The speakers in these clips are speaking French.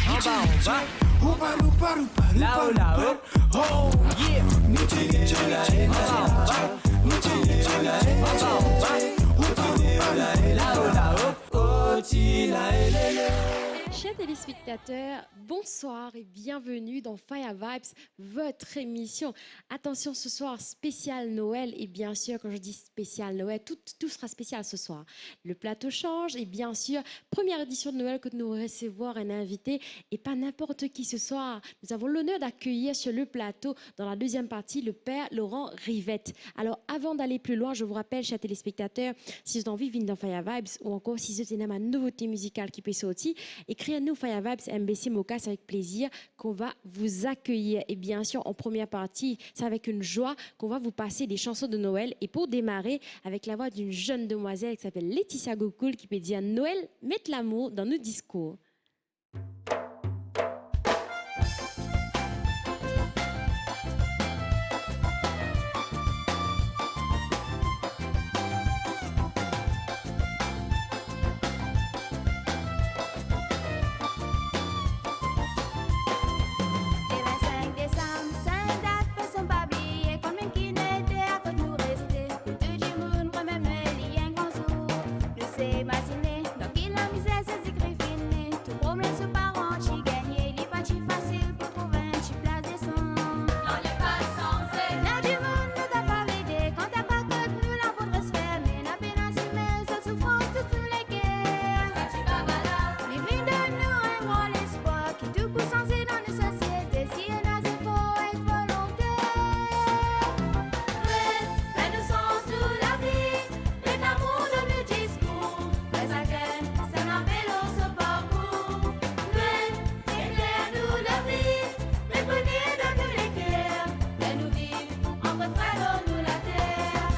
En bas, là-haut, là-haut. Oh, yeah. Là-haut, là-haut. Oh, Chers téléspectateurs, bonsoir et bienvenue dans Fire Vibes, votre émission. Attention, ce soir, spécial Noël. Et bien sûr, quand je dis spécial Noël, tout sera spécial ce soir. Le plateau change et bien sûr, première édition de Noël que nous recevons un invité et pas n'importe qui ce soir. Nous avons l'honneur d'accueillir sur le plateau, dans la deuxième partie, le père Laurent Rivette. Alors, avant d'aller plus loin, je vous rappelle, chers téléspectateurs, si vous avez envie de venir dans Fire Vibes ou encore si vous avez une nouveauté musicale qui peut sortir, écrivez-nous Fire Vibes MBC Moka, c'est avec plaisir qu'on va vous accueillir. Et bien sûr, en première partie, c'est avec une joie qu'on va vous passer des chansons de Noël. Et pour démarrer, avec la voix d'une jeune demoiselle qui s'appelle Laetitia Gokul, qui peut dire Noël, mette l'amour dans nos discours. Imaginer, donc il a misé ses écrits finis. Tout problème se parent, j'ai gagné. Il pas facile pour trouver un petit place de son. On n'est pas censé. Là du monde ne t'a pas aidé. Quand t'as pas que nous la faudrait se faire. Mais la peine assumée, cette souffrance de tous les guerres. Les vies de nous un grand espoir. Qui tout coup censé dans nos sociétés. Si elle a il faut être volontaire. Fais-nous sens toute la vie. Et l'amour de nos discours. C'est un vélo ce parcours. Éclaire-nous la vie, mais prenez de nous les cœurs. Fais-nous vivre, entre frères, nous la terre.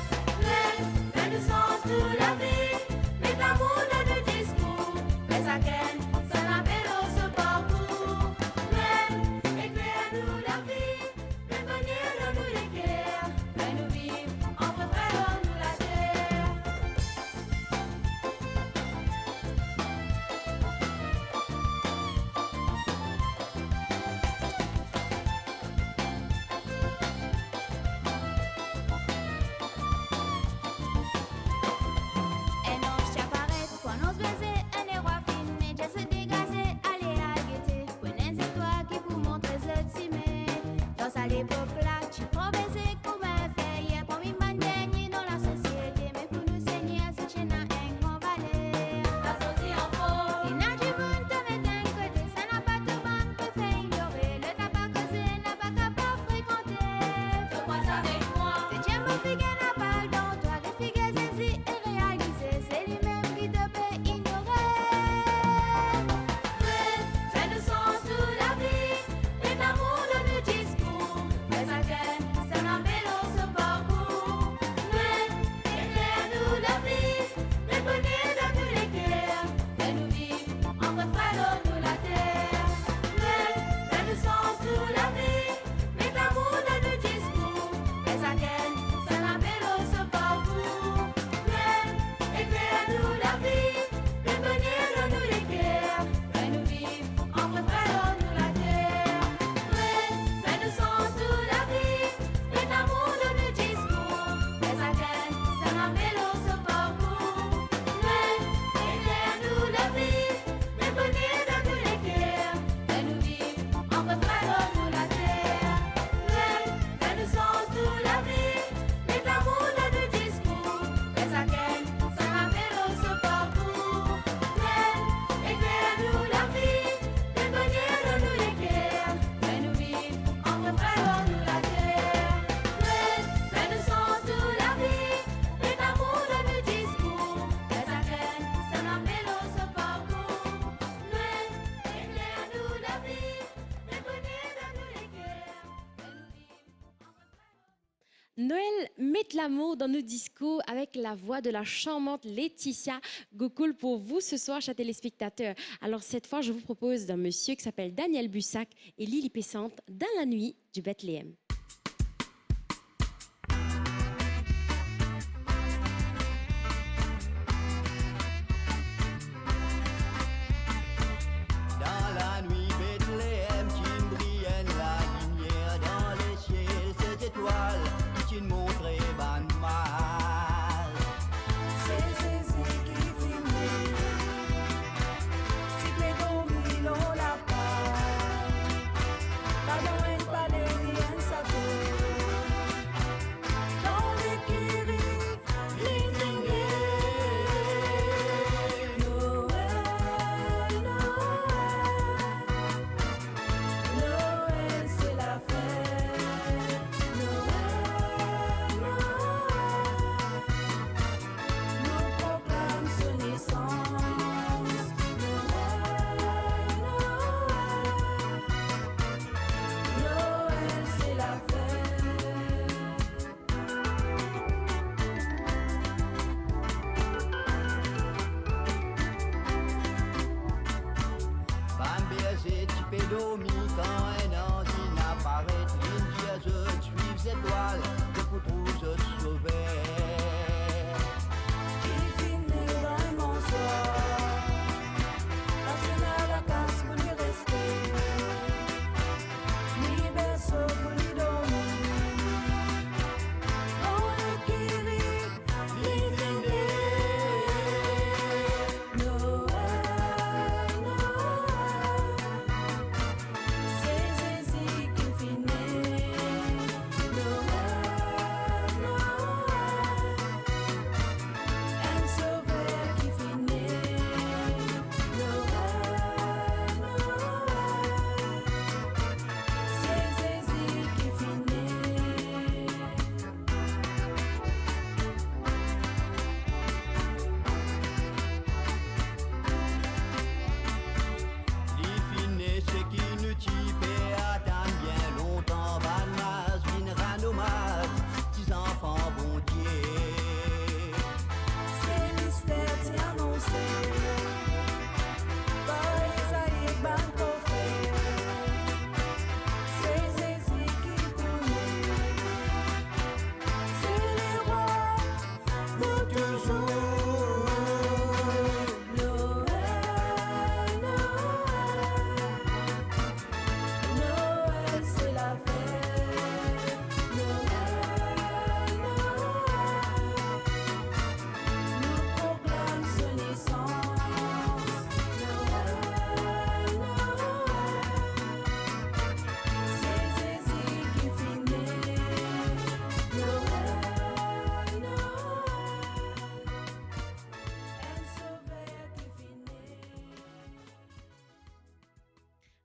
Fais-nous sens toute la vie, mais l'amour de nos discours. C'est un vélo ce parcours. Éclaire-nous la vie, mais prenez de nous les cœurs. Fais-nous vivre, entre frères, nous la terre. Et non, j'apparais, quand on se baisait, un héros filmé, j'ai se dégager, aller à guetter. Prenez c'est toi qui vous montre ce timé. Dans sa l'époque là, tu prends baiser comme un fait. Hier, pour une bonne dernière dans la société, mais pour nous saigner, c'est chez un grand valet. La sortie en faux. Il n'a du monde, te met d'un côté, ça n'a pas de banque, peut faire ignorer. Le tabac causé n'a pas qu'à pas fréquenter. Fais-moi ça avec moi. C'est Dieu mon figue n'a pas le don, toi les figues saisies et réalisées, c'est lui-même qui te peut ignorer. Fais-nous sens toute la vie, et l'amour de nos discours. Mais à quel, c'est un vélo ce parcours. Éclaire-nous la vie, mais prenez de tous les cœurs. Fais-nous vivre, entre frères, nous la terre. Fais-nous sens toute la vie, mais l'amour de nos discours. Mais à quel, c'est un vélo ce parcours. Éclaire-nous la vie, mais prenez de nous les cœurs. Fais-nous vivre, entre frères, nous la terre. Fais-nous sens toute la vie, mais l'amour de nos discours. Mais à quel, c'est un vélo ce parcours. Éclaire-nous la vie, mais prenez de nous les cœurs. Fais-nous vivre, entre frères, nous la terre. Fais-nous sens toute la vie, mais l'amour de nos discours. Mais à quel, c'est un vélo ce parcours. Éclaire-nous la vie, mais prenez de nous les cœurs. Fais-nous vivre, entre frères, nous la terre. Fais-nous sens toute la vie, mais l'amour de nos discours. Mais à quel, c'est un vélo ce parcours. Éclaire-nous la vie, mais prenez de nous les cœurs. Fais-nous vivre, entre frères. Noël, mette l'amour dans nos discours avec la voix de la charmante Laetitia Gokul pour vous ce soir, chers téléspectateurs. Alors cette fois, je vous propose d'un monsieur qui s'appelle Daniel Bussac et Lily Pessante dans la nuit du Bethléem. Dans la nuit c'est typé d'omi quand un anti n'apparaît. L'Indien je suis étoile, de coutrou je sauvais.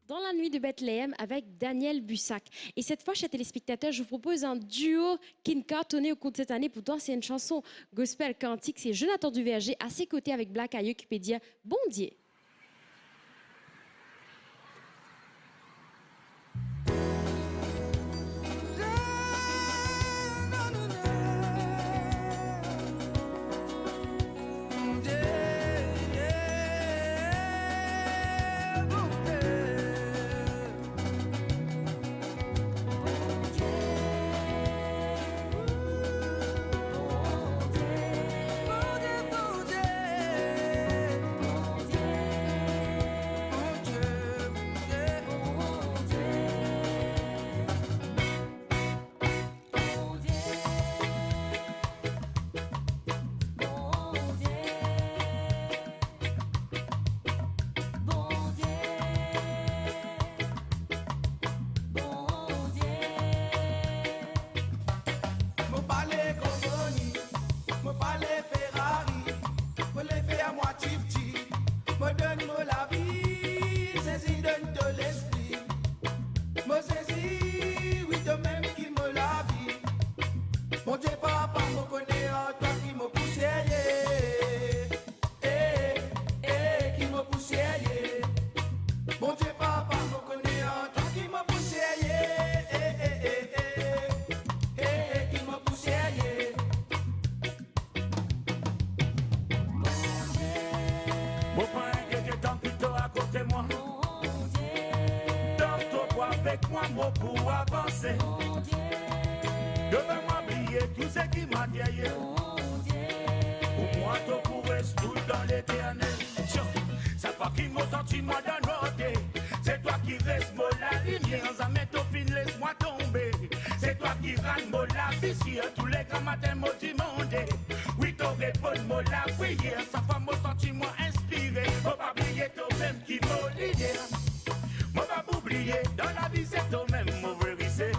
Dans la nuit de Bethléem avec Daniel Bussac. Et cette fois, chers téléspectateurs, je vous propose un duo qui ne cartonnait au cours de cette année. Pourtant, c'est une chanson gospel cantique. C'est Jonathan Duverger à ses côtés avec Black Aïeux qui peut dire « Bon Dieu ». Pour avancer, devant moi briller tout ce qui m'a délié. Pour moi, tout pour rester tout dans l'éternel. C'est pas qui m'a senti moi dans l'ordre. C'est toi qui restes moi la lumière. En mettant fin, laisse-moi tomber. C'est toi qui rends moi la vie. Tous les grands matins m'ont demandé. Oui, t'as répondu moi la prière. Ça fait moi senti moi inspiré. Faut pas oublier toi-même qui m'a l'idée. Moi va m'oublier, dans la vie c'est toi-même mon vérité.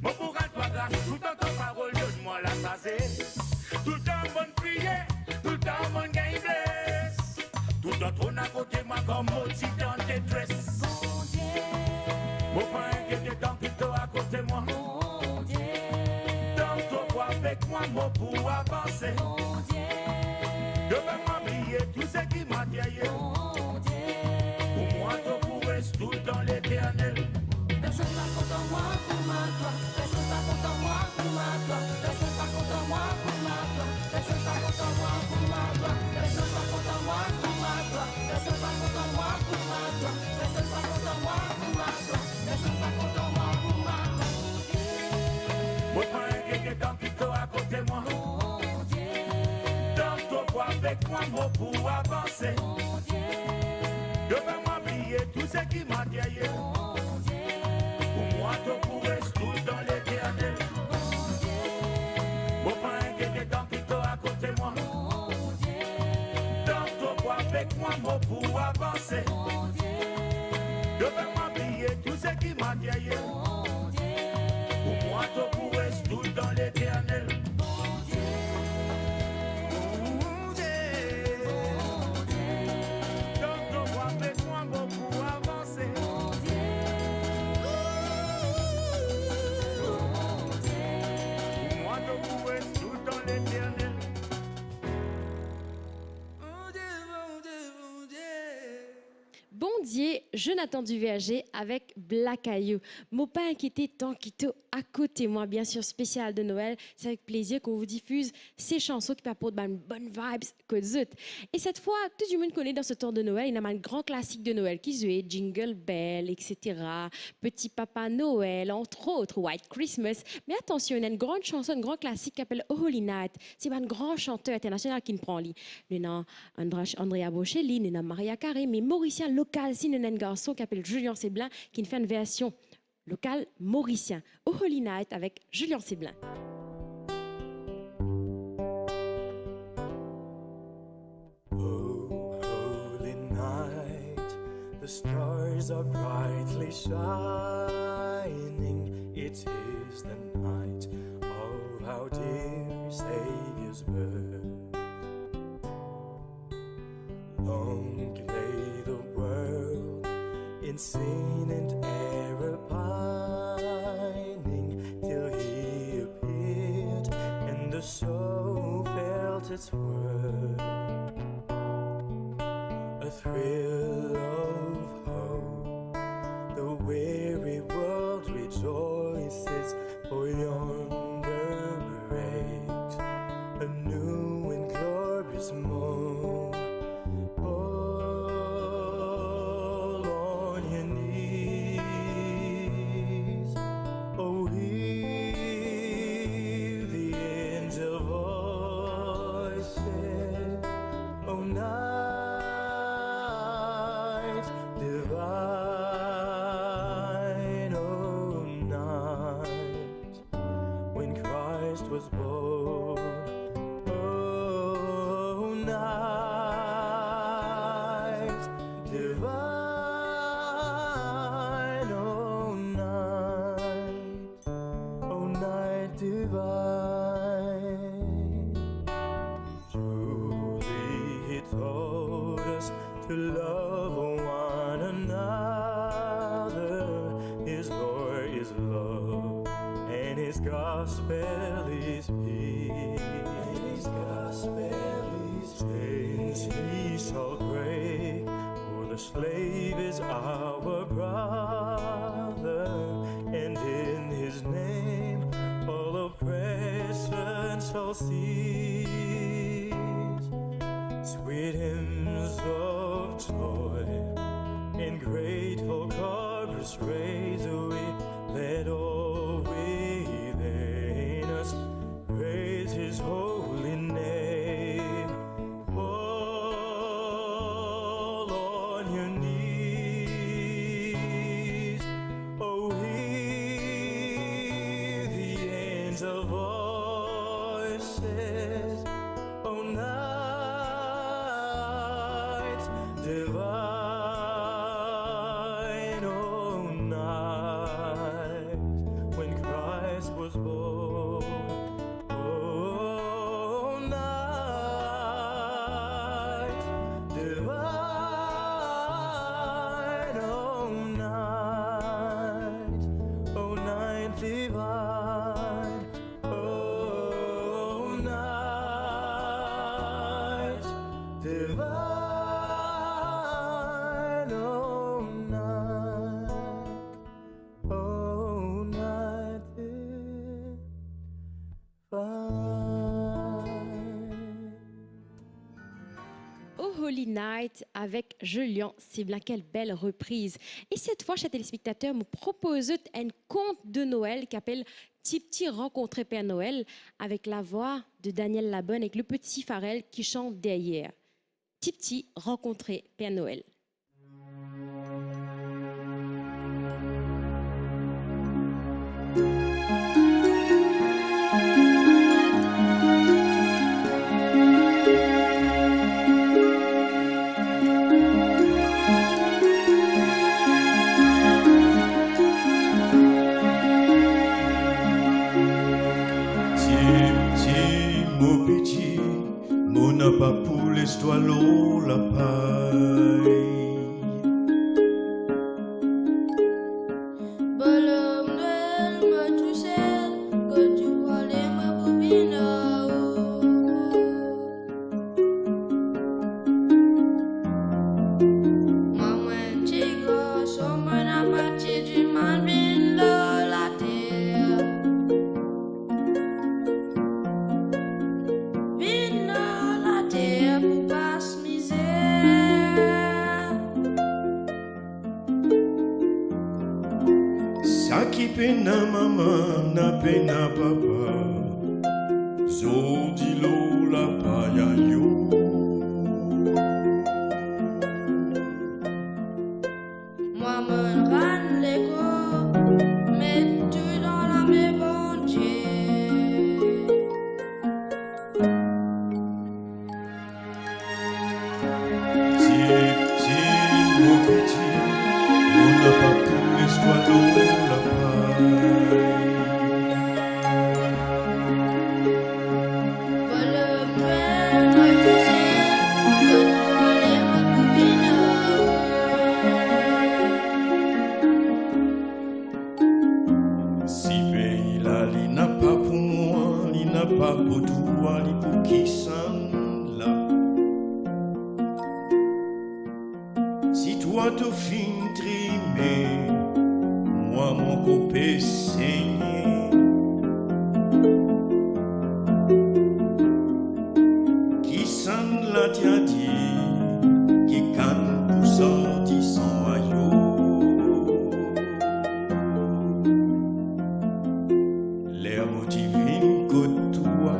Moi pour rendre toi grâce, tout le temps ton parole, donne-moi la sagesse. Tout le temps bonne prière, tout le temps bonne gain blesse. Tout le temps trône à côté moi comme maudit dans détresse. Moi pas inquiété tant que toi à côté moi. Tant toi avec moi, moi pour avancer. Devant moi briller tout ce qui m'a délié. Tout dans l'éternel. Personne pas content moi pour ma toi. Personne pas content moi pour ma toi. Personne pas content moi pour ma toi. Personne pas content moi pour ma toi. Personne pas content moi pour ma toi. Personne pas content moi pour ma toi. moi mot pour avancer. Je vais m'oublier tout ce qui m'a délié. Pour moi, tout pourrait se tout dans l'éternel. Mon pain qui était dans qui à côté de moi. Dans ton bois avec moi mot pour avancer. Je vais m'oublier tout ce qui m'a délié. Pour moi, tout pourrait se tout dans l'éternel. Bondier, Jonathan Duverger avec Black Ayou. Mon pas inquiété tant qu'il est à côté moi, bien sûr, spécial de Noël. C'est avec plaisir qu'on vous diffuse ces chansons qui apportent une bonne vibes que zut. Et cette fois, tout le monde connaît dans ce temps de Noël, il y a un grand classique de Noël qui est Jingle Bell, etc. Petit Papa Noël, entre autres, White Christmas. Mais attention, il y a une grande chanson, un grand classique qui s'appelle Holy Night. C'est un grand chanteur international qui nous prend. Il y a Andrea Bocelli, il y a Maria Carey, mais mauricien local, si il y a un garçon qui s'appelle Julien Séblin qui fait une version locale mauricien. Holy Night avec Julien Séblin. Oh, holy night, the stars are brightly shining. It is the night of our dear Saviour's birth. Long lay the world in sin and error pining, till he appeared and the soul felt its worth. A thrill of hope, the weary world rejoices, for yonder breaks a new and glorious morn. Fall on your knees, oh, hear the angel voices, oh, night divine, oh, night when Christ was born, oh, night divine, oh, night divine. Truly he taught us to love one another. His law is love, and his gospel is peace. And his gospel is chains he shall break, for the slave is our brother, and in his name all oppression shall cease. Sweet hymns of joy and grateful chorus raise away, let all within us praise his holy name. Fall on your knees, oh, hear the angel voices, oh, night divine, oh, night when Christ was born, oh, night divine, oh, night divine, oh, night divine, oh, night divine. Oh Holy Night avec Julien Séblin, quelle belle reprise. Et cette fois, chers téléspectateurs, me propose un conte de Noël qui s'appelle Petit rencontrer Père Noël, avec la voix de Daniel Labonne, avec le petit Farel qui chante derrière. Tipti rencontrer Père Noël. Mon petit, mon n'a pas pour l'histoire l'eau, la paille. Bonhomme Noël, me toucher, que tu vois les ma bobine. Maman, tigre, somme à partir du manvin de la terre. Vine de la terre pour passe misère. Ça qui peine maman, n'a peine papa. Zodilo la paille yo. Moi, me rends l'écho, mets tout dans la main, bon Dieu. Mon petit, on n'a pas pour l'histoire l'eau, la paille. Bonhomme Noël, me toucher, que tu vois les ma bobine. Si pays là, il n'a pas pour moi, il n'a pas pour toi, il pour qui s'en là. Si toi te fin trimé, moi mon copé saigné. Qui s'en là t'a dit, qui canne pour sortir sans aïeux. L'air motivé que toi,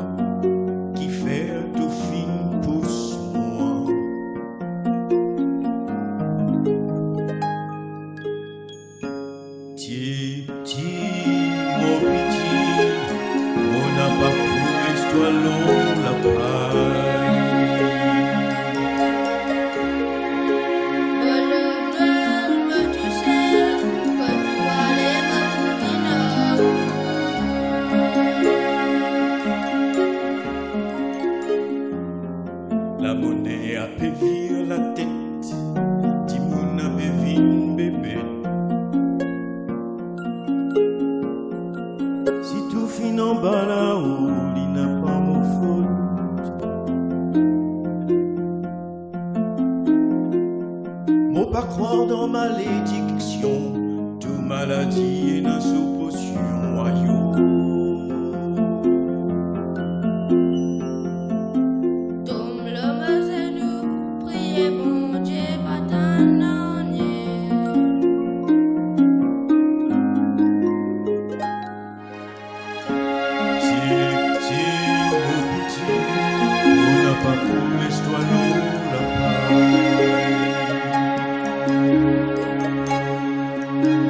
qui fait tout fin pour moi. Petit, mon petit, on n'a pas pour l'histoire l'eau, la paille. Bonhomme Noël, me toucher, que tu vois les ma bobine. La monnaie a pévir la tête, Timoun a pévir bébé. Si tout fin en bas là-haut, il n'a pas mon faute. Moi pas croire dans malédiction, tout maladie est dans sous potion, aïe. Tom le c'est nous, priez bon Dieu, pas t'en Mon petit, on n'a pas pour l'histoire l'eau, la paille.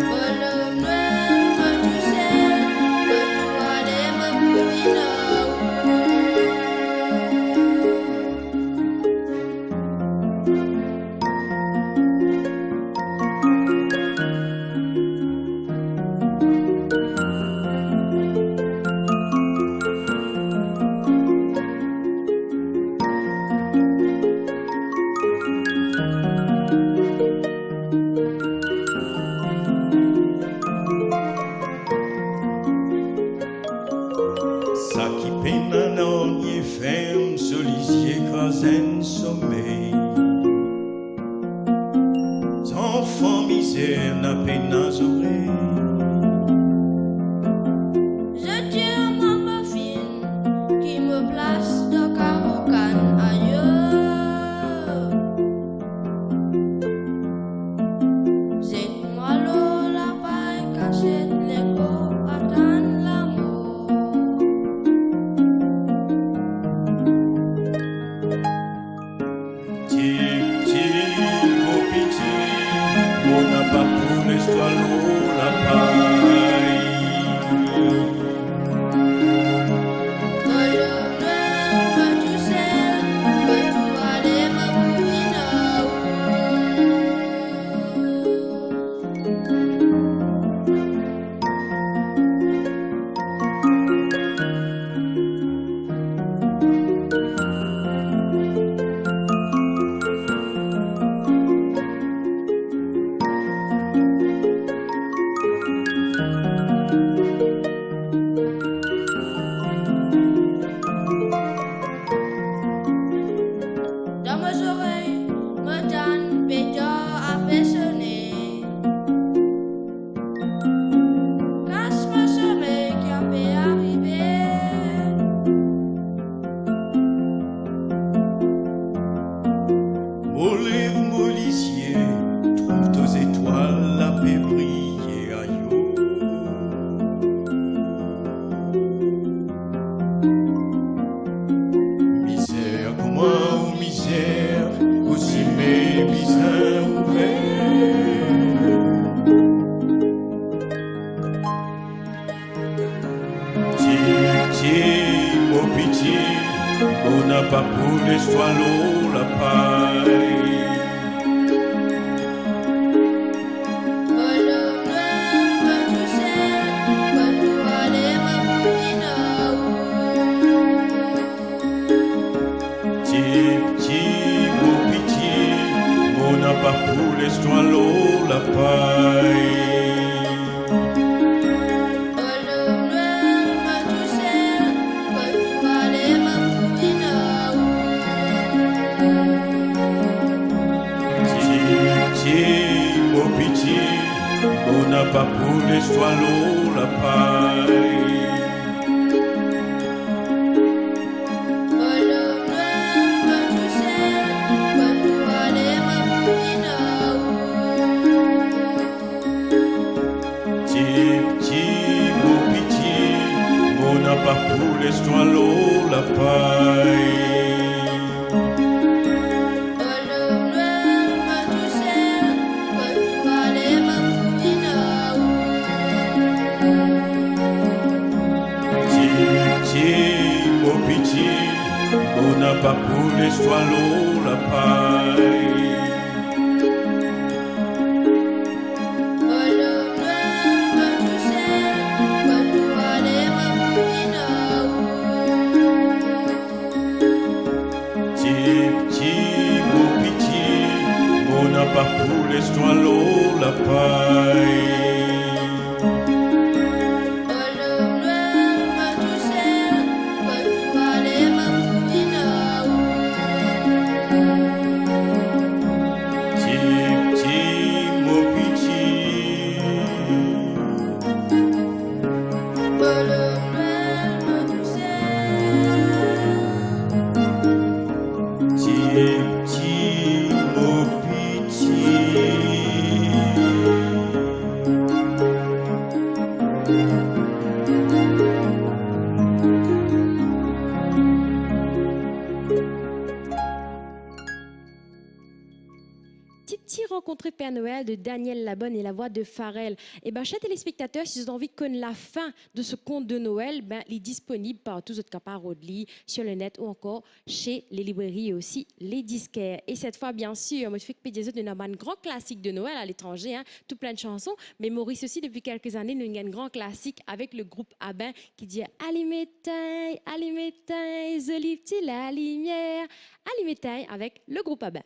Bonhomme Noël, me toucher, que tu vois les ma bobine. Ça qui peine un an, y est ferme, solicier écrasé sommeil. Enfant misère, n'a peine aux oreilles. Je tiens ma fine qui me place dans Carocan ailleurs. C'est moi l'eau, la paille cachette, l'écho attend l'amour. Ti, soit l'eau, la paille. Dans mes oreilles, me donne pédale à personner. Laisse-moi sommeil qui a fait arriver. Mollet ou molicier, trouve aux étoiles la paix briller à yo. Misère comme moi ou misère, aussi mes bisins ouverts. Petit, mon pitié, on n'a pas pour les l'eau, la paille. Petit, mon pitié, on n'a pas pour les l'eau, la paille. Mon pitié, on n'a pas pour les l'eau, la paille. Petit, mon pitié, on n'a pas pour les l'eau, la paille. Mon pitié, on n'a pas pour les l'eau, la paille. Petit, mon pitié, on n'a pas pour les l'eau, la paille. Petit rencontré Père Noël de Daniel Labonne et la voix de Pharrell. Et ben, chers téléspectateurs, si vous avez envie de connaître la fin de ce conte de Noël, ben, il est disponible partout autres capables Rodely, sur le net ou encore chez les librairies et aussi les disquaires. Et cette fois, bien sûr, moi je fais que des autres, nous avons un grand classique de Noël à l'étranger, hein, tout plein de chansons. Mais Maurice aussi, depuis quelques années, nous avons un grand classique avec le groupe Abin qui dit allumez joli petit la lumière. Allumez avec le groupe Abin.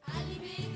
Allumez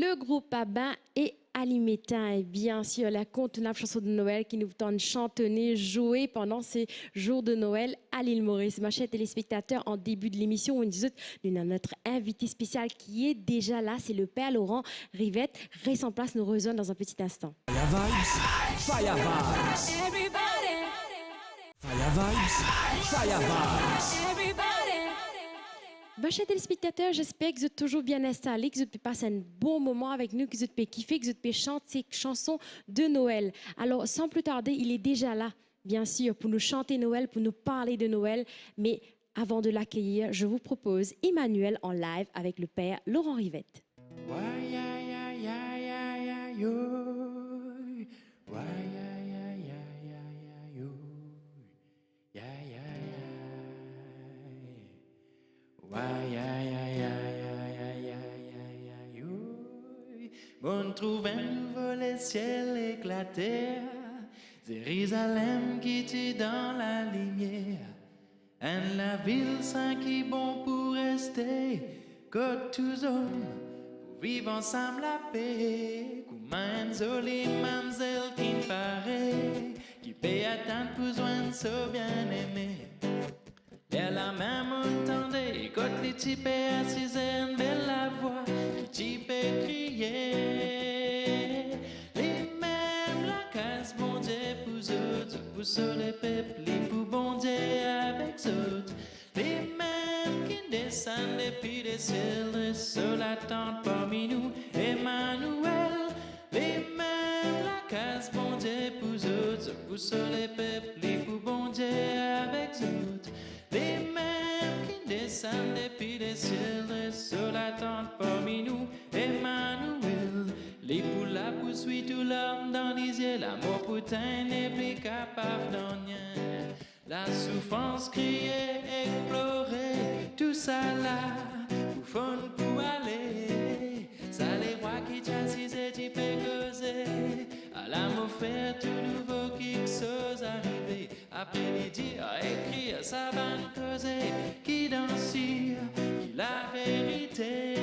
le groupe Abin et Alimétain. Et bien sûr, la contenable chanson de Noël qui nous tente chantonner, jouer pendant ces jours de Noël à l'île Maurice. Ma chère téléspectateurs, en début de l'émission, nous avons notre invité spécial qui est déjà là, c'est le père Laurent Rivette. Reste en place, nous rejoignons dans un petit instant. Fire vibes, fire vibes. Everybody, Fire vibes, fire vibes. everybody. Ben, chers téléspectateurs, j'espère que vous êtes toujours bien installés, que vous pouvez passer un bon moment avec nous, que vous pouvez kiffer, que vous pouvez chanter ces chansons de Noël. Alors, sans plus tarder, il est déjà là, bien sûr, pour nous chanter Noël, pour nous parler de Noël. Mais avant de l'accueillir, je vous propose Emmanuel en live avec le père Laurent Rivette. On trouve un nouveau le ciel éclaté, Jérusalem qui tue dans la lumière, en la ville sans qui bon pour rester, que tous hommes pour vivre ensemble la paix, comme un joli mamselle qui ne paraît, qui paie attendre pour joindre son bien-aimé. Et la même entendait, quand les types assis une belle voix, qui type crier. Les mêmes la casse bon Dieu pour autres, pour sur les peuples, les pour bon Dieu avec autres. Les mêmes qui descendent depuis les ciels, sur la tente parmi nous, Emmanuel. Les mêmes la casse bon Dieu pour autres, pour sur les peuples, les pour bon Dieu avec autres. Les mêmes qui descendent depuis les ciels, sur la tente parmi nous, Emmanuel. Les poules la poursuivent tout l'homme dans les yeux, l'amour putain n'est plus capable d'en rien. La souffrance criée, éplorée, tout ça là, pour fun pour aller. Ça les rois qui chassent et tu peux causer, à l'amour faire tout nouveau quelque chose arriver. Après les dire, écrire, ça va nous causer, qui danse, qui la vérité.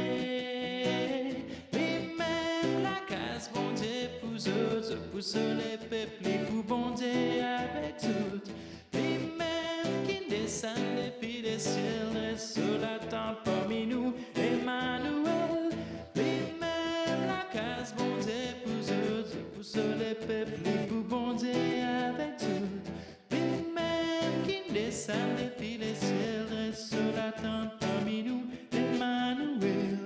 Les mêmes la casse bon Dieu pour autres, pour les peuples, pour bon Dieu avec toutes. Les mêmes qui descendent depuis les ciels, sur la tente parmi nous, Emmanuel. Les mêmes la casse bon Dieu pour autres, pour les peuples, pour bon Dieu avec toutes. Les mêmes qui descendent depuis les ciels, sur la tente parmi nous, Emmanuel.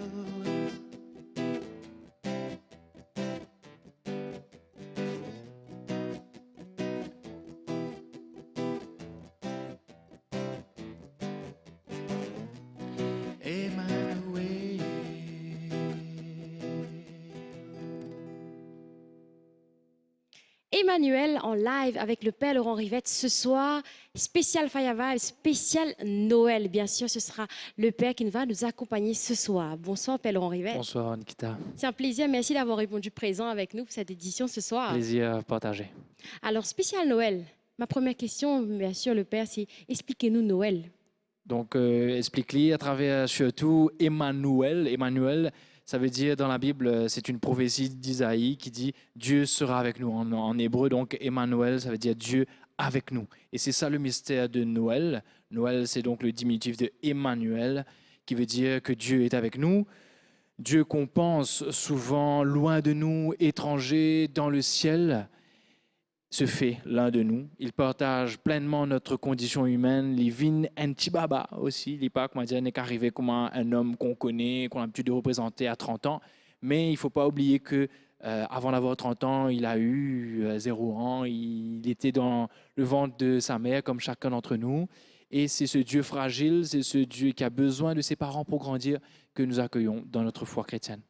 Emmanuel en live avec le père Laurent Rivette ce soir, spécial Fire Vibes, spécial Noël. Bien sûr, ce sera le père qui va nous accompagner ce soir. Bonsoir père Laurent Rivette. Bonsoir Nikita. C'est un plaisir, merci d'avoir répondu présent avec nous pour cette édition ce soir. Plaisir partagé. Alors, spécial Noël, ma première question, bien sûr le père, c'est expliquez-nous Noël. Donc, explique-lui à travers surtout Emmanuel. Emmanuel, ça veut dire dans la Bible, c'est une prophétie d'Isaïe qui dit Dieu sera avec nous en hébreu. Donc, Emmanuel, ça veut dire Dieu avec nous. Et c'est ça le mystère de Noël. Noël, c'est donc le diminutif de Emmanuel, qui veut dire que Dieu est avec nous. Dieu qu'on pense souvent loin de nous, étranger dans le ciel, se fait l'un de nous. Il partage pleinement notre condition humaine. Il vit un petit baba aussi. Il n'est pas, comment dire, n'est qu'arrivé comme un homme qu'on connaît, qu'on a l'habitude de représenter à 30 ans. Mais il ne faut pas oublier que avant d'avoir 30 ans, il a eu 0 ans. Il était dans le ventre de sa mère, comme chacun d'entre nous. Et c'est ce Dieu fragile, c'est ce Dieu qui a besoin de ses parents pour grandir que nous accueillons dans notre foi chrétienne.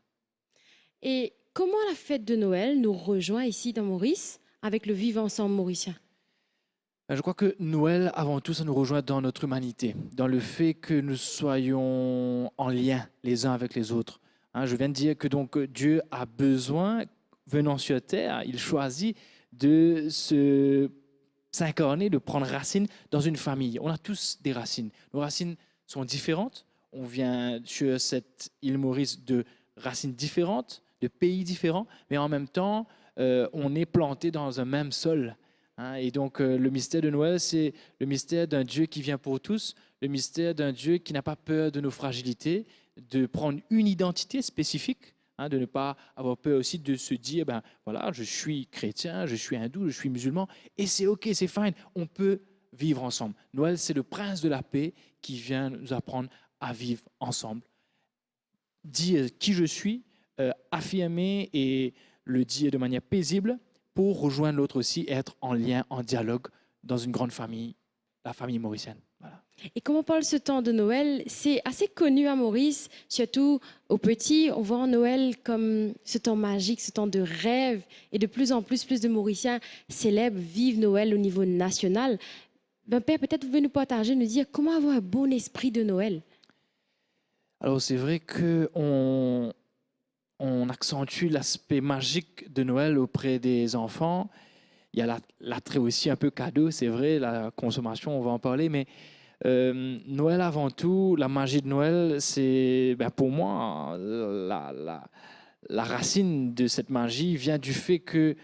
Et comment la fête de Noël nous rejoint ici dans Maurice avec le vivre ensemble mauricien? Je crois que Noël, avant tout, ça nous rejoint dans notre humanité, dans le fait que nous soyons en lien les uns avec les autres. Je viens de dire que donc Dieu a besoin, venant sur terre, il choisit de s'incarner, de prendre racine dans une famille. On a tous des racines. Nos racines sont différentes. On vient sur cette île Maurice de racines différentes, de pays différents, mais en même temps, on est planté dans un même sol. Hein. Et donc, le mystère de Noël, c'est le mystère d'un Dieu qui vient pour tous, le mystère d'un Dieu qui n'a pas peur de nos fragilités, de prendre une identité spécifique, hein, de ne pas avoir peur aussi de se dire, ben voilà, je suis chrétien, je suis hindou, je suis musulman, et c'est OK, c'est fine, on peut vivre ensemble. Noël, c'est le prince de la paix qui vient nous apprendre à vivre ensemble. Dire qui je suis, affirmer et le dire de manière paisible pour rejoindre l'autre aussi, être en lien, en dialogue dans une grande famille, la famille mauricienne. Voilà. Et comme on parle ce temps de Noël, c'est assez connu à Maurice, surtout aux petits. On voit Noël comme ce temps magique, ce temps de rêve. Et de plus en plus de Mauriciens célèbrent, vivent Noël au niveau national. Ben, Père, peut-être vous pouvez nous partager, nous dire comment avoir un bon esprit de Noël. Alors, c'est vrai qu'on accentue l'aspect magique de Noël auprès des enfants. Il y a l'attrait aussi un peu cadeau, c'est vrai, la consommation, on va en parler, mais Noël avant tout, la magie de Noël, c'est pour moi, la racine de cette magie vient du fait que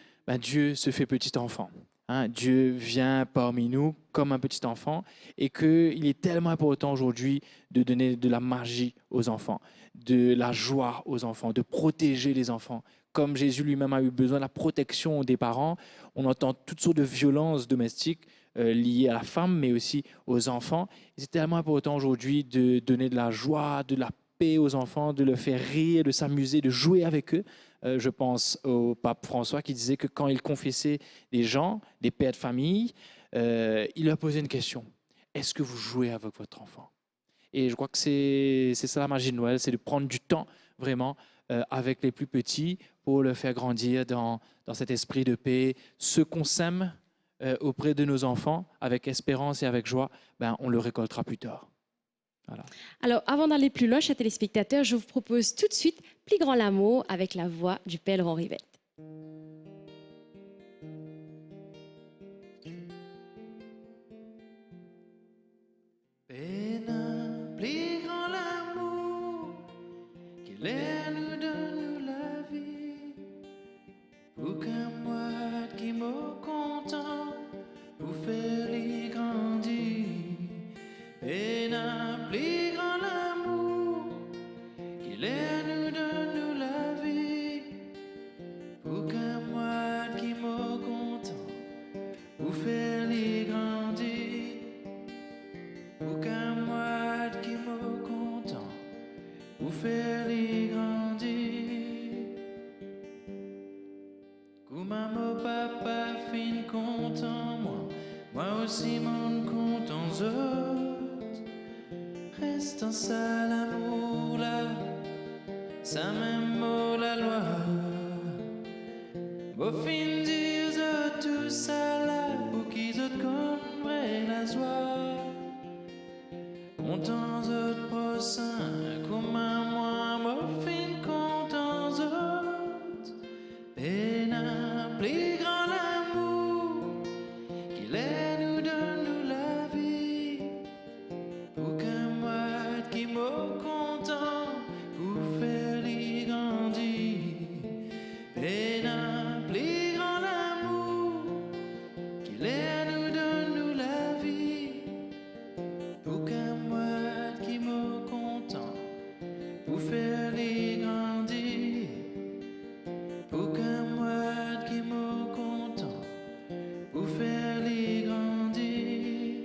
Dieu se fait petit enfant. Hein, Dieu vient parmi nous comme un petit enfant et qu'il est tellement important aujourd'hui de donner de la magie aux enfants, de la joie aux enfants, de protéger les enfants. Comme Jésus lui-même a eu besoin de la protection des parents, on entend toutes sortes de violences domestiques liées à la femme, mais aussi aux enfants. Et c'est tellement important aujourd'hui de donner de la joie, de la paix aux enfants, de les faire rire, de s'amuser, de jouer avec eux. Je pense au pape François qui disait que quand il confessait des gens, des pères de famille, il leur posait une question. Est-ce que vous jouez avec votre enfant? Et je crois que c'est ça la magie de Noël, c'est de prendre du temps vraiment avec les plus petits pour leur faire grandir dans cet esprit de paix. Ce qu'on sème auprès de nos enfants avec espérance et avec joie, on le récoltera plus tard. Voilà. Alors, avant d'aller plus loin, chers téléspectateurs, je vous propose tout de suite Plus grand l'amour avec la voix du Père Laurent Rivette. Plus grand l'amour qu'il est nous donne la vie. Pour qu'un moi qui me content pour faire les grandir. Et n'a plus grand l'amour qu'il est nous donne la vie. Pour qu'un moi qui me content pour faire les grandir. Pour qu'un moi qui me content pour faire les grandir. Comment mon papa fin content moi aussi mon content autres. Restant ça l'amour là, ça même mot la loi. Au fin dire tout ça là, pour qu'ils autres comprennent la joie. Contents autres prochains, comment moi me fin contents autres. Et n'a plus grand l'amour qu'il est nous donne nous la vie. Pour qu'un moi qui me content pour faire les grandir. Et n'a plus grand l'amour qu'il est nous donne nous la vie. Pour qu'un moi qui me content pour faire les grandir. Pour qu'un moi qui me content pour faire les grandir.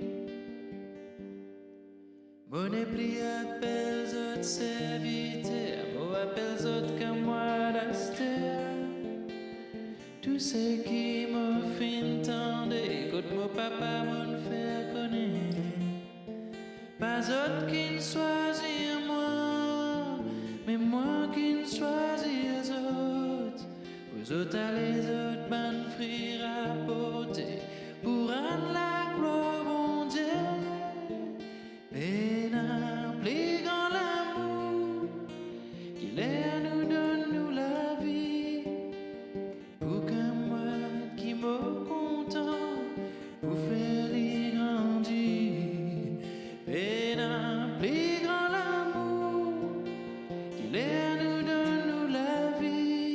Mon épli appelle autres serviteurs, moi appelle autres comme moi d'astère. Tous ceux qui me font tendre, écoute mon papa m'en fait connaître. Pas autre qui ne choisit moi, mais moi qui ne choisis autres. Aux autres à les autres ban frères apporter pour rendre la gloire bon Dieu. Et n'a plus grand l'amour qu'il est nous donne nous la vie. Pour qu'un moi qui me content pour faire les grandir. Et n'a plus grand l'amour qu'il est nous donne nous la vie.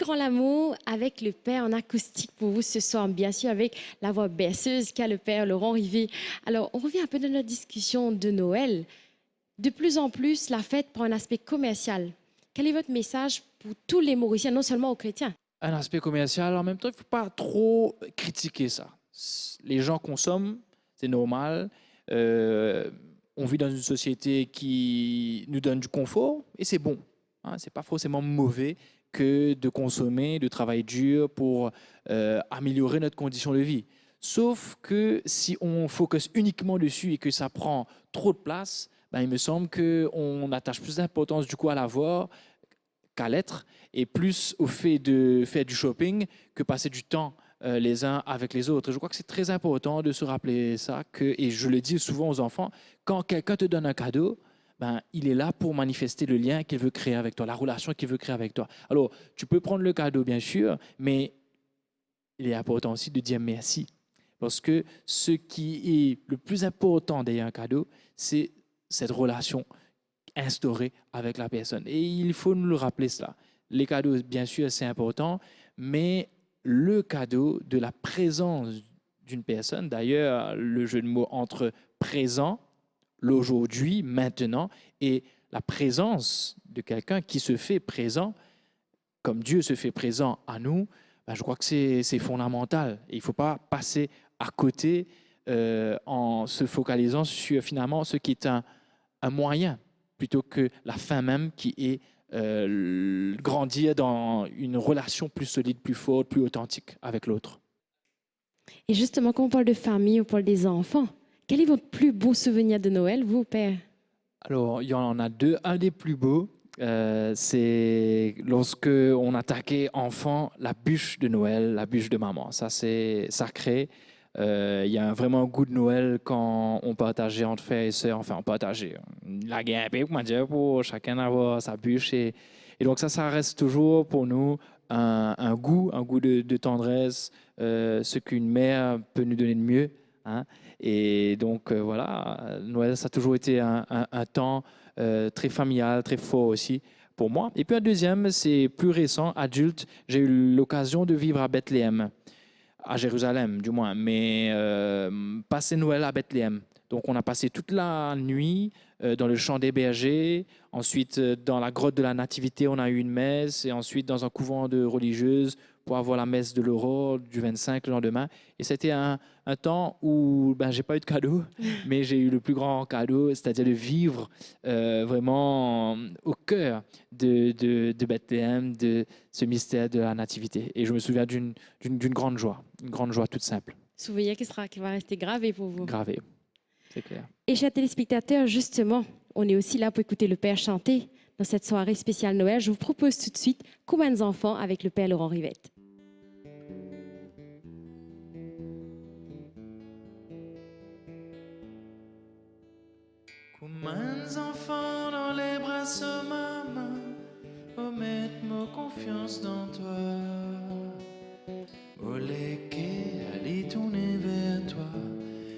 grand l'amour avec le Père en acoustique pour vous ce soir, bien sûr, avec la voix berceuse qu'a le Père Laurent Rivet. Alors, on revient un peu dans notre discussion de Noël. De plus en plus, la fête prend un aspect commercial. Quel est votre message pour tous les Mauriciens, non seulement aux chrétiens? Un aspect commercial, en même temps, il ne faut pas trop critiquer ça. Les gens consomment, c'est normal. On vit dans une société qui nous donne du confort et c'est bon. Hein, ce n'est pas forcément mauvais que de consommer, de travailler dur pour améliorer notre condition de vie. Sauf que si on focus uniquement dessus et que ça prend trop de place, ben, il me semble qu'on attache plus d'importance du coup à l'avoir qu'à l'être et plus au fait de faire du shopping que passer du temps les uns avec les autres. Je crois que c'est très important de se rappeler ça, et je le dis souvent aux enfants, quand quelqu'un te donne un cadeau, ben, il est là pour manifester le lien qu'il veut créer avec toi, la relation qu'il veut créer avec toi. Alors, tu peux prendre le cadeau, bien sûr, mais il est important aussi de dire merci. Parce que ce qui est le plus important derrière un cadeau, c'est cette relation instaurée avec la personne. Et il faut nous le rappeler cela. Les cadeaux, bien sûr, c'est important, mais le cadeau de la présence d'une personne, d'ailleurs, le jeu de mots entre présent, l'aujourd'hui, maintenant, et la présence de quelqu'un qui se fait présent, comme Dieu se fait présent à nous, ben je crois que c'est fondamental. Et il ne faut pas passer à côté en se focalisant sur finalement ce qui est un moyen, plutôt que la fin même qui est grandir dans une relation plus solide, plus forte, plus authentique avec l'autre. Et justement, quand on parle de famille, on parle des enfants. Quel est votre plus beau souvenir de Noël, vous, Père? Alors, il y en a deux. Un des plus beaux, c'est lorsque on attaquait enfant la bûche de Noël, la bûche de maman. Ça, c'est sacré. Il y a vraiment un goût de Noël quand on partageait entre frères et sœurs. Enfin, on partageait. La guerre, pour chacun avoir sa bûche. Et donc, ça reste toujours pour nous un goût de tendresse, ce qu'une mère peut nous donner de mieux. Hein. Et donc, voilà, Noël, ça a toujours été un temps très familial, très fort aussi pour moi. Et puis, un deuxième, c'est plus récent, adulte. J'ai eu l'occasion de vivre à Bethléem. À Jérusalem, du moins, mais passer Noël à Bethléem. Donc, on a passé toute la nuit dans le champ des bergers. Ensuite, dans la grotte de la Nativité, on a eu une messe. Et ensuite, dans un couvent de religieuses pour avoir la messe de l'aurore du 25 le lendemain. Et c'était un temps où je n'ai pas eu de cadeau, mais j'ai eu le plus grand cadeau, c'est-à-dire de vivre vraiment au cœur de Bethléem, de ce mystère de la Nativité. Et je me souviens d'une grande joie, une grande joie toute simple. Souvenir qui va rester gravé pour vous. Gravé, c'est clair. Et chers téléspectateurs, justement, on est aussi là pour écouter le Père chanter dans cette soirée spéciale Noël. Je vous propose tout de suite Combien d'enfants avec le Père Laurent Rivette. Combien d'enfants dans les bras de maman, oh mettre ma confiance dans toi, oh lesquels aller tourner vers toi,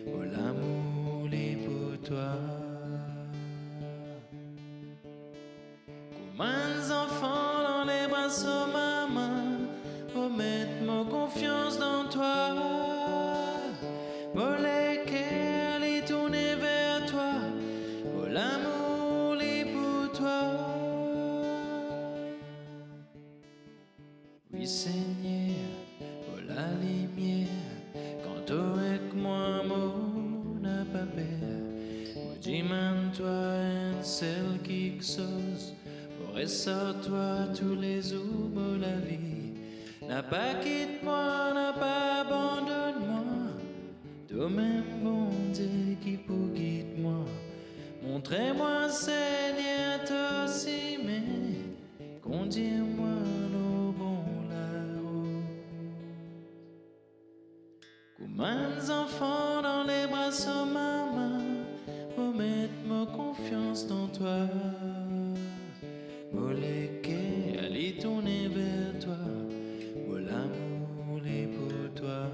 oh l'amour les pour toi. Combien d'enfants dans les bras de maman, oh mettre ma confiance dans toi, oh lesquels aller tourner vers toi. L'amour est pour toi. Oui Seigneur, oh la lumière, quand avec moi mon n'a pas peur. Oh dis-moi toi celle qui exauce, pour ressort toi tous les jours de la vie. N'a pas quitte moi, n'a pas abandonne-moi, toi-même bon Dieu qui pour guide moi. Montrez-moi, Seigneur, toi aussi, mais conduis-moi le bon la route. Combien d'enfants dans les bras de maman, oh mettre ma confiance dans toi, oh lesquels aller tourner vers toi, oh l'amour est pour toi.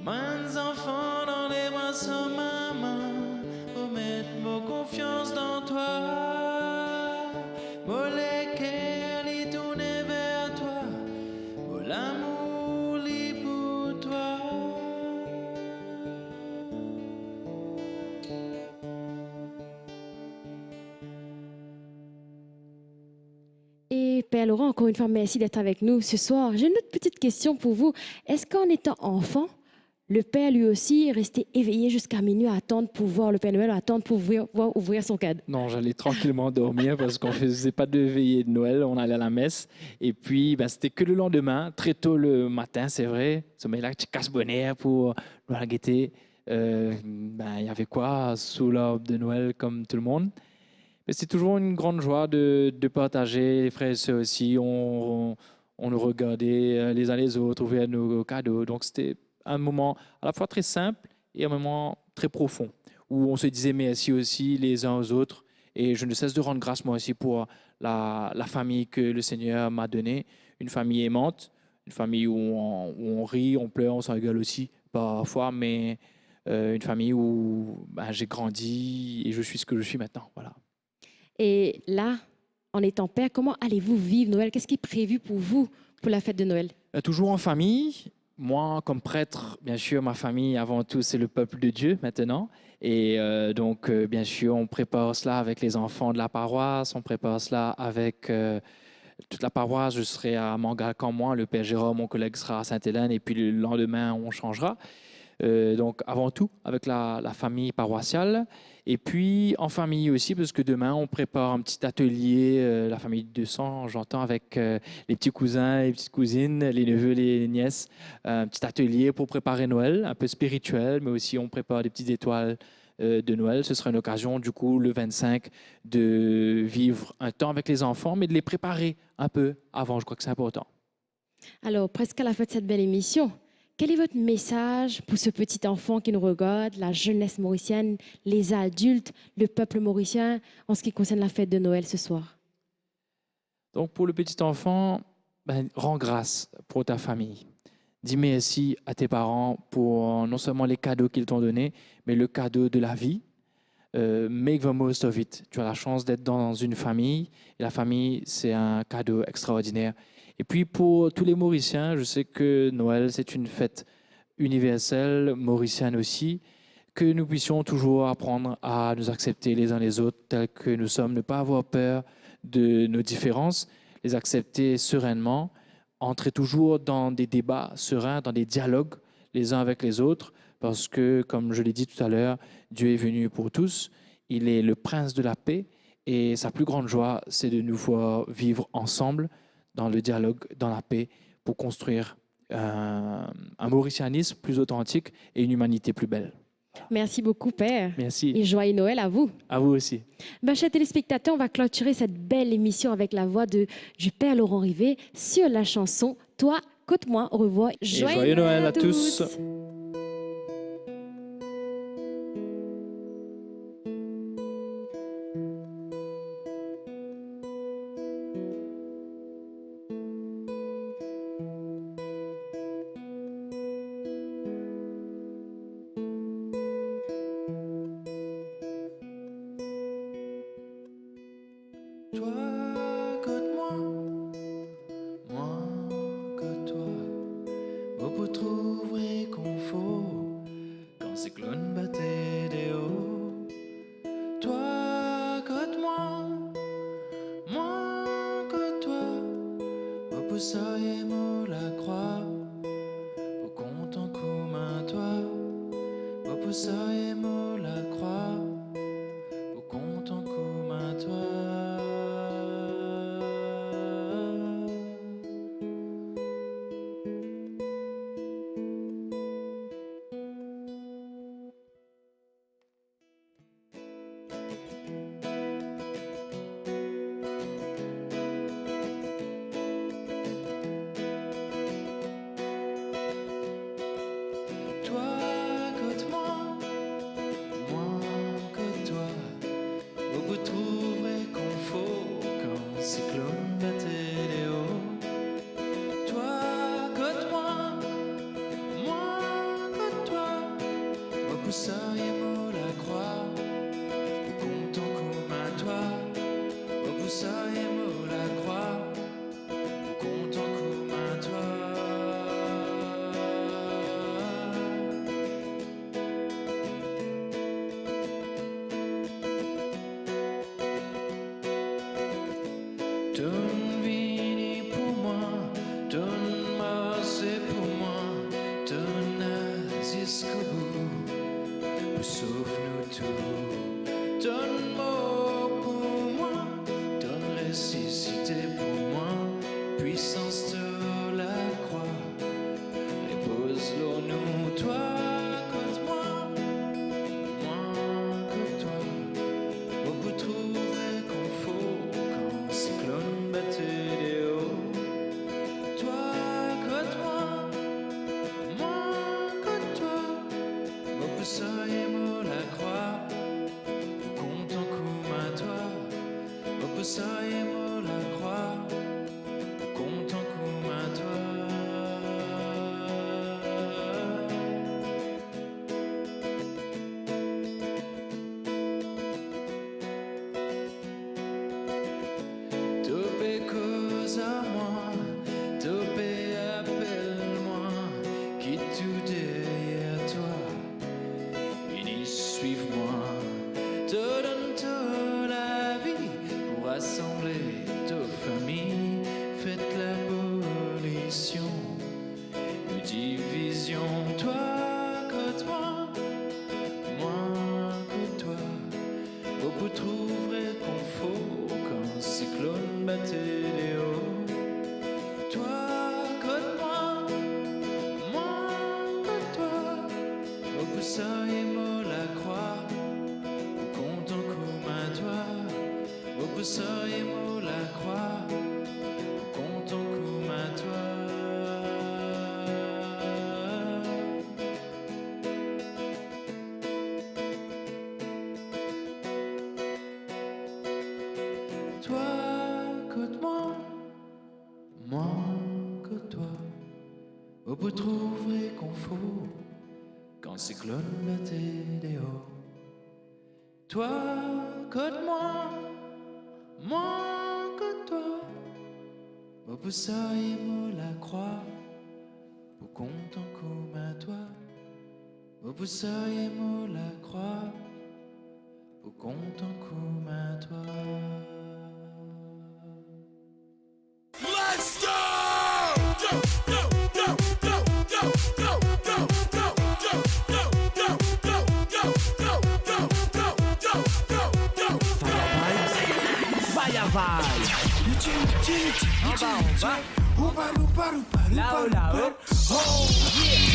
Combien d'enfants dans les bras de maman, oh mettre ma confiance dans toi, oh Père Laurent, encore une fois, merci d'être avec nous ce soir. J'ai une autre petite question pour vous. Est-ce qu'en étant enfant, le Père lui aussi est resté éveillé jusqu'à minuit à attendre pour voir le Père Noël, à attendre pour ouvrir son cadeau? Non, j'allais tranquillement dormir parce qu'on faisait pas de veillée de Noël, on allait à la messe. Et puis, ben, c'était que le lendemain, très tôt le matin, c'est vrai. Sommeil-là, tu casses bonheur pour la gaieté. Il y avait quoi sous l'arbre de Noël comme tout le monde. Mais c'est toujours une grande joie de partager, les frères et sœurs aussi. On nous regardait les uns les autres, ouvrir nos cadeaux. Donc, c'était un moment à la fois très simple et un moment très profond où on se disait merci aussi les uns aux autres. Et je ne cesse de rendre grâce moi aussi pour la famille que le Seigneur m'a donnée, une famille aimante, une famille où on rit, on pleure, on s'engueule aussi parfois, mais une famille où j'ai grandi et je suis ce que je suis maintenant. Voilà. Et là, en étant père, comment allez-vous vivre Noël? Qu'est-ce qui est prévu pour vous pour la fête de Noël? Toujours en famille. Moi, comme prêtre, bien sûr, ma famille, avant tout, c'est le peuple de Dieu maintenant. Et donc, bien sûr, on prépare cela avec les enfants de la paroisse, on prépare cela avec toute la paroisse. Je serai à Mangalcan, moi, le Père Jérôme, mon collègue sera à Sainte-Hélène, et puis le lendemain, on changera. Donc, avant tout, avec la famille paroissiale. Et puis, en famille aussi, parce que demain, on prépare un petit atelier, la famille de 200, j'entends, avec les petits cousins, les petites cousines, les neveux, les nièces. Un petit atelier pour préparer Noël, un peu spirituel, mais aussi on prépare des petites étoiles de Noël. Ce sera une occasion, du coup, le 25, de vivre un temps avec les enfants, mais de les préparer un peu avant. Je crois que c'est important. Alors, presque à la fin de cette belle émission, quel est votre message pour ce petit enfant qui nous regarde, la jeunesse mauricienne, les adultes, le peuple mauricien, en ce qui concerne la fête de Noël ce soir? Donc, pour le petit enfant, rends grâce pour ta famille. Dis merci à tes parents pour non seulement les cadeaux qu'ils t'ont donnés, mais le cadeau de la vie. Make the most of it. Tu as la chance d'être dans une famille, et la famille, c'est un cadeau extraordinaire. Et puis pour tous les Mauriciens, je sais que Noël, c'est une fête universelle, mauricienne aussi, que nous puissions toujours apprendre à nous accepter les uns les autres tels que nous sommes, ne pas avoir peur de nos différences, les accepter sereinement, entrer toujours dans des débats sereins, dans des dialogues les uns avec les autres, parce que, comme je l'ai dit tout à l'heure, Dieu est venu pour tous, il est le prince de la paix, et sa plus grande joie, c'est de nous voir vivre ensemble, dans le dialogue, dans la paix, pour construire un mauricianisme plus authentique et une humanité plus belle. Merci beaucoup, Père. Merci. Et joyeux Noël à vous. À vous aussi. Chers téléspectateurs, on va clôturer cette belle émission avec la voix du Père Laurent Rivet sur la chanson « Toi, côte-moi ». Au revoir. Joyeux Noël à tous. Toi, côte-moi, moi, côte-toi, beaucoup trouver confort quand cyclone battait des hauts. Toi, côte-moi, moi, côte-toi, beaucoup soyez mot la croix, pour compte en commun, toi, beaucoup soyez mot la croix, pour compte en commun, toi. Toi, côte-moi, moi, côte-toi, beaucoup trouver confort quand cyclone battait les hauts. Toi, côte-moi, moi, côte-toi, beaucoup soyez mot la croix, pour compte en commun, toi, beaucoup soyez mot la croix, pour compte en commun, toi. Ton vie sauve-nous tous. Donne mort pour moi, donne ressuscité pour moi, puissance de la croix. Repose-le nous, toi, contre moi, contre toi. Beaucoup trouveraient confort quand cyclone battait des hauts. Toi, contre moi, contre toi. Beaucoup soyez moi la croix, compte en coup à toi. Beaucoup soyez moi la croix, compte en coup à toi. Topé cause à moi, topé appelle-moi, quitte tout derrière toi, unis suive-moi, te donne toute la vie pour rassembler ta famille, faites l'abolition, une division, toi contre moi contre toi, beaucoup trouveraient confort quand cyclone battait des hauts. Toi contre moi contre toi, beaucoup soyez moi la croix, compte en coup à toi, beaucoup soyez moi la croix, compte en coup à toi. Toi, côte moi, côte toi. Vous trouverez confort quand cyclone battait des hauts. Toi, côte moi, côte toi. Vous soyez moi la croix, vous compte en coup à toi. Vous soyez moi la croix, vous compte en coup à toi. Let's go! Go, go, go, go, go, go, go, go, go, go, go, go, go, go, go, go, go, go. Fire Vibes. On va. Là-haut, là-haut. Oh yeah.